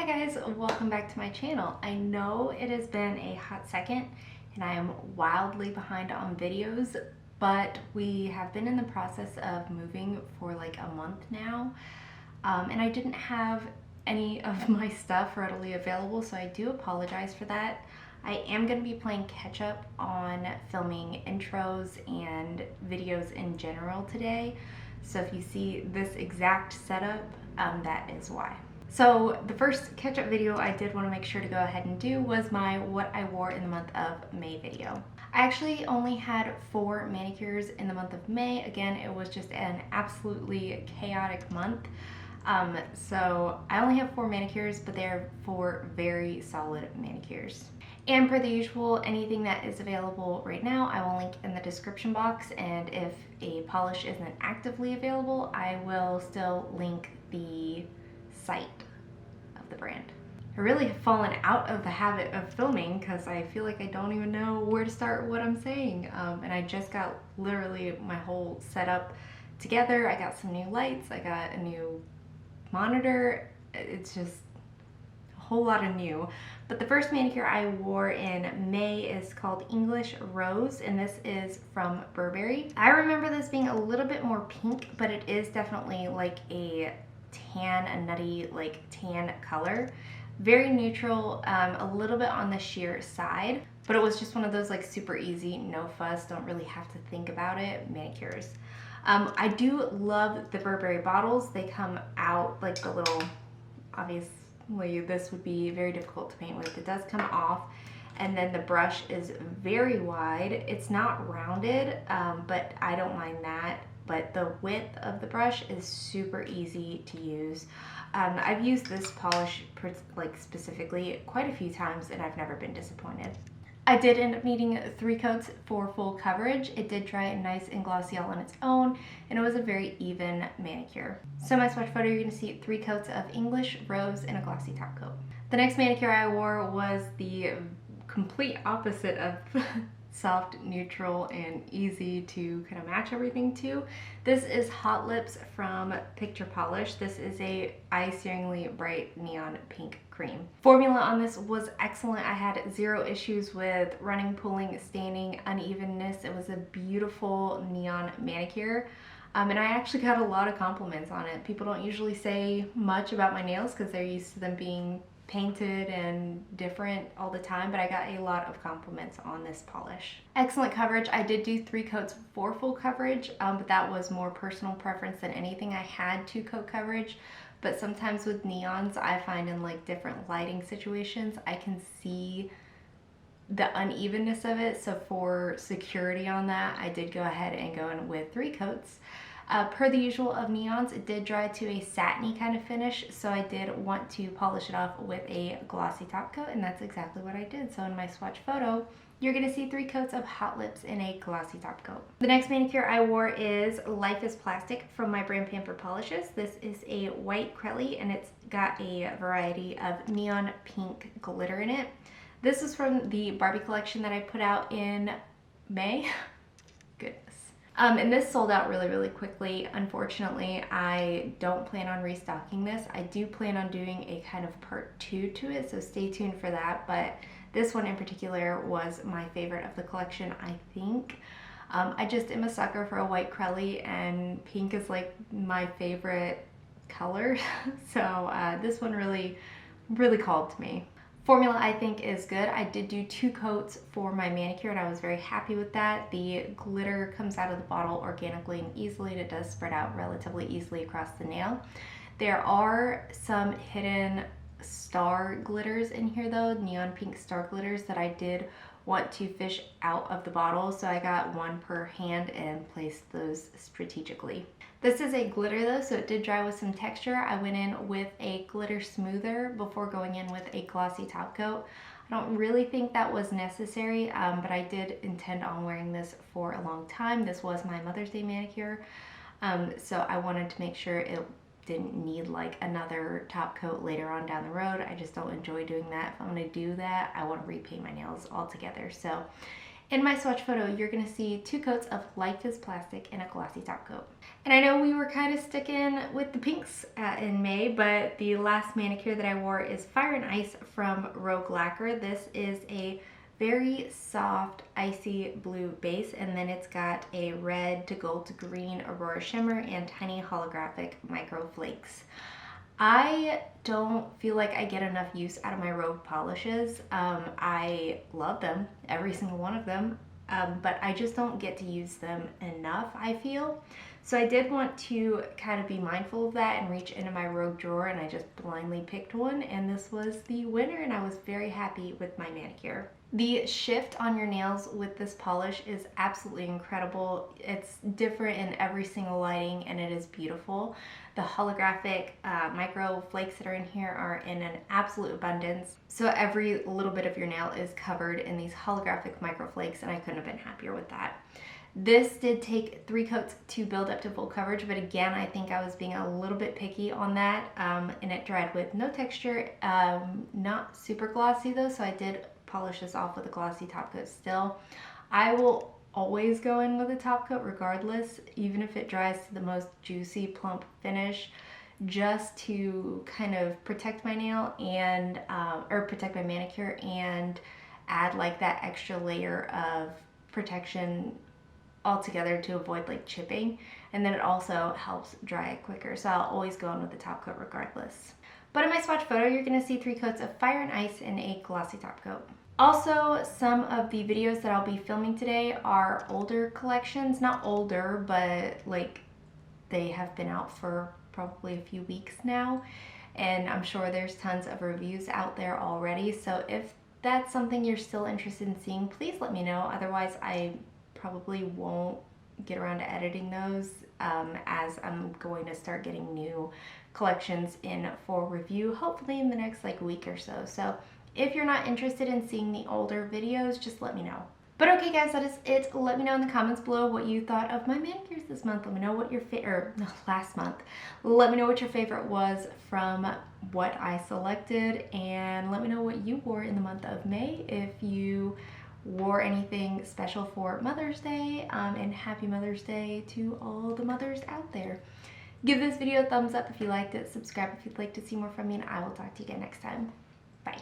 Hi guys, welcome back to my channel. I know it has been a hot second and I am wildly behind on videos, but we have been in the process of moving for like a month now, and I didn't have any of my stuff readily available, so I do apologize for that. I am going to be playing catch up on filming intros and videos in general today, so if you see this exact setup, that is why. So the first catch-up video I did want to make sure to go ahead and do was my what I wore in the month of May video. I actually only had 4 manicures in the month of May. Again, it was just an absolutely chaotic month. So I only have 4 manicures, but they're 4 very solid manicures. And per the usual, anything that is available right now, I will link in the description box. And if a polish isn't actively available, I will still link the site of the brand. I really have fallen out of the habit of filming because I feel like I don't even know where to start what I'm saying. And I just got literally my whole setup together. I got some new lights, I got a new monitor. It's just a whole lot of new. But the first manicure I wore in May is called English Rose, and this is from Burberry. I remember this being a little bit more pink, but it is definitely like a tan, a nutty like tan color. Very neutral, a little bit on the sheer side, but it was just one of those like super easy, no fuss, don't really have to think about it manicures. I do love the Burberry bottles. They come out like the little, obviously this would be very difficult to paint with. It does come off, and then the brush is very wide. It's not rounded, but I don't mind that. But the width of the brush is super easy to use. I've used this polish like specifically quite a few times and I've never been disappointed. I did end up needing 3 coats for full coverage. It did dry nice and glossy all on its own, and it was a very even manicure. So my swatch photo, you're going to see 3 coats of English Rose and a glossy top coat. The next manicure I wore was the complete opposite of soft, neutral, and easy to kind of match everything to. This is Hot Lips from Pampered Polish. This is a eye-searingly bright neon pink cream. Formula on this was excellent. I had 0 issues with running, pulling, staining, unevenness. It was a beautiful neon manicure. And I actually got a lot of compliments on it. People don't usually say much about my nails because they're used to them being painted and different all the time, but I got a lot of compliments on this polish. Excellent coverage. I did do 3 coats for full coverage, but that was more personal preference than anything. I had 2 coat coverage, but sometimes with neons, I find in like different lighting situations, I can see the unevenness of it. So for security on that, I did go ahead and go in with 3 coats. Per the usual of neons, it did dry to a satiny kind of finish, so I did want to polish it off with a glossy top coat, and that's exactly what I did. So in my swatch photo, you're going to see 3 coats of Hot Lips in a glossy top coat. The next manicure I wore is Life is Plastic from my brand Pampered Polishes. This is a white crelly, and it's got a variety of neon pink glitter in it. This is from the Barbie collection that I put out in May. Goodness. And this sold out really quickly. Unfortunately, I don't plan on restocking this. I do plan on doing a kind of part 2 to it, so stay tuned for that. But this one in particular was my favorite of the collection, I think. I just am a sucker for a white crelly, and pink is like my favorite color. So this one really called to me. Formula I think is good. I did do 2 coats for my manicure and I was very happy with that. The glitter comes out of the bottle organically and easily, and it does spread out relatively easily across the nail. There are some hidden star glitters in here though, neon pink star glitters that I did want to fish out of the bottle, so I got 1 per hand and placed those strategically. This is a glitter though, so it did dry with some texture. I went in with a glitter smoother before going in with a glossy top coat. I don't really think that was necessary, but I did intend on wearing this for a long time. This was my Mother's Day manicure, so I wanted to make sure it didn't need like another top coat later on down the road. I just don't enjoy doing that. If I'm going to do that, I want to repaint my nails altogether. So In my swatch photo, you're gonna see 2 coats of Life is Plastic and a glossy top coat. And I know we were kind of sticking with the pinks in May, but the last manicure that I wore is Fire and Ice from Rogue Lacquer. This is a very soft, icy blue base, and then it's got a red to gold to green Aurora shimmer and tiny holographic micro flakes. I don't feel like I get enough use out of my Rogue polishes. I love them, every single one of them, but I just don't get to use them enough, I feel. So I did want to kind of be mindful of that and reach into my Rogue drawer, and I just blindly picked one, and this was the winner, and I was very happy with my manicure. The shift on your nails with this polish is absolutely incredible. It's different in every single lighting, and it is beautiful. The holographic micro flakes that are in here are in an absolute abundance. So every little bit of your nail is covered in these holographic micro flakes, and I couldn't have been happier with that. This did take 3 coats to build up to full coverage, but again, I think I was being a little bit picky on that, and it dried with no texture, not super glossy though, so I did polish this off with a glossy top coat still. I will always go in with a top coat regardless, even if it dries to the most juicy, plump finish, just to kind of protect my nail and, or protect my manicure and add like that extra layer of protection altogether to avoid like chipping, and then it also helps dry it quicker, so I'll always go in with the top coat regardless. But in my swatch photo, you're going to see 3 coats of Fire and Ice and a glossy top coat. Also, some of the videos that I'll be filming today are older collections, not older, but like they have been out for probably a few weeks now, and I'm sure there's tons of reviews out there already, so if that's something you're still interested in seeing, please let me know. Otherwise, I probably won't get around to editing those, as I'm going to start getting new collections in for review, hopefully in the next like week or so. So if you're not interested in seeing the older videos, just let me know. But okay guys, that is it. Let me know in the comments below what you thought of my manicures this month. Let me know what your last month. Let me know what your favorite was from what I selected, and let me know what you wore in the month of May. If you wore anything special for Mother's Day, and happy Mother's Day to all the mothers out there. Give this video a thumbs up if you liked it, subscribe if you'd like to see more from me, and I will talk to you again next time. Bye.